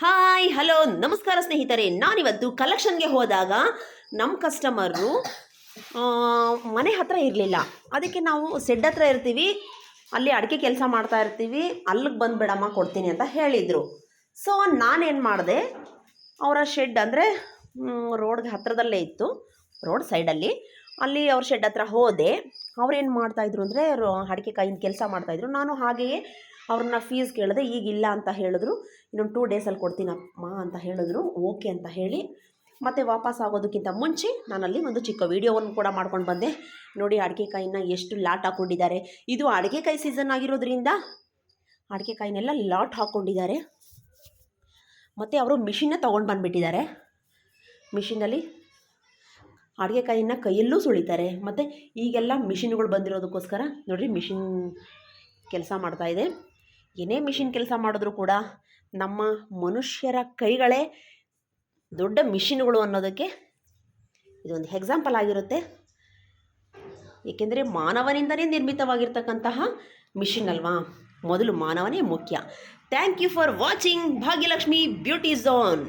Hi hello ನಮಸ್ಕಾರ ಸ್ನೇಹಿತರೆ. ನಾನಿವತ್ತು ಕಲೆಕ್ಷನ್ಗೆ ಹೋದಾಗ ನಮ್ಮ ಕಸ್ಟಮರು ಮನೆ ಹತ್ರ ಇರಲಿಲ್ಲ. ಅದಕ್ಕೆ ನಾವು ಸೆಡ್ ಹತ್ರ ಇರ್ತೀವಿ, ಅಲ್ಲಿ ಅಡಿಕೆ ಕೆಲಸ ಮಾಡ್ತಾ ಇರ್ತೀವಿ, ಅಲ್ಲಿಗೆ ಬಂದುಬಿಡಮ್ಮ ಕೊಡ್ತೀನಿ ಅಂತ ಹೇಳಿದರು. ಸೊ ನಾನೇನು ಮಾಡಿದೆ, ಅವರ ಶೆಡ್ ಅಂದರೆ ರೋಡ್ಗೆ ಹತ್ರದಲ್ಲೇ ಇತ್ತು, ರೋಡ್ ಸೈಡಲ್ಲಿ. ಅಲ್ಲಿ ಅವ್ರ ಶೆಡ್ ಹತ್ರ ಹೋದೆ. ಅವ್ರೇನು ಮಾಡ್ತಾಯಿದ್ರು ಅಂದರೆ ಅಡಿಕೆ ಕಾಯಿನ ಕೆಲಸ ಮಾಡ್ತಾಯಿದ್ರು. ನಾನು ಹಾಗೆಯೇ ಅವ್ರನ್ನ ಫೀಸ್ ಕೇಳಿದೆ. ಈಗಿಲ್ಲ ಅಂತ ಹೇಳಿದ್ರು, ಇನ್ನೊಂದು 2 ಡೇಸಲ್ಲಿ ಕೊಡ್ತೀನಮ್ಮ ಅಂತ ಹೇಳಿದ್ರು. ಓಕೆ ಅಂತ ಹೇಳಿ ಮತ್ತೆ ವಾಪಸ್ ಆಗೋದಕ್ಕಿಂತ ಮುಂಚೆ ನಾನಲ್ಲಿ ಒಂದು ಚಿಕ್ಕ ವೀಡಿಯೋವನ್ನು ಕೂಡ ಮಾಡ್ಕೊಂಡು ಬಂದೆ. ನೋಡಿ ಅಡಿಕೆಕಾಯಿನ ಎಷ್ಟು ಲಾಟ್ ಹಾಕ್ಕೊಂಡಿದ್ದಾರೆ. ಇದು ಅಡಿಕೆಕಾಯಿ ಸೀಸನ್ ಆಗಿರೋದ್ರಿಂದ ಅಡಿಕೆಕಾಯಿನೆಲ್ಲ ಲಾಟ್ ಹಾಕ್ಕೊಂಡಿದ್ದಾರೆ. ಮತ್ತು ಅವರು ಮಿಷಿನ್ನ ತೊಗೊಂಡು ಬಂದುಬಿಟ್ಟಿದ್ದಾರೆ. ಮಿಷಿನಲ್ಲಿ ಅಡಿಕೆಕಾಯಿನ ಕೈಯಲ್ಲೂ ಸುಳಿತಾರೆ. ಮತ್ತು ಈಗೆಲ್ಲ ಮಿಷಿನ್ಗಳು ಬಂದಿರೋದಕ್ಕೋಸ್ಕರ ನೋಡಿರಿ ಮಿಷಿನ್ ಕೆಲಸ ಮಾಡ್ತಾಯಿದೆ. ಏನೇ ಮಿಷಿನ್ ಕೆಲಸ ಮಾಡಿದ್ರೂ ಕೂಡ ನಮ್ಮ ಮನುಷ್ಯರ ಕೈಗಳೇ ದೊಡ್ಡ ಮಿಷಿನ್ಗಳು ಅನ್ನೋದಕ್ಕೆ ಇದೊಂದು ಎಕ್ಸಾಂಪಲ್ ಆಗಿರುತ್ತೆ. ಏಕೆಂದರೆ ಮಾನವನಿಂದಲೇ ನಿರ್ಮಿತವಾಗಿರ್ತಕ್ಕಂತಹ ಮಿಷಿನ್ ಅಲ್ವಾ. ಮೊದಲು ಮಾನವನೇ ಮುಖ್ಯ. Thank you for watching Bhagyalakshmi beauty zone.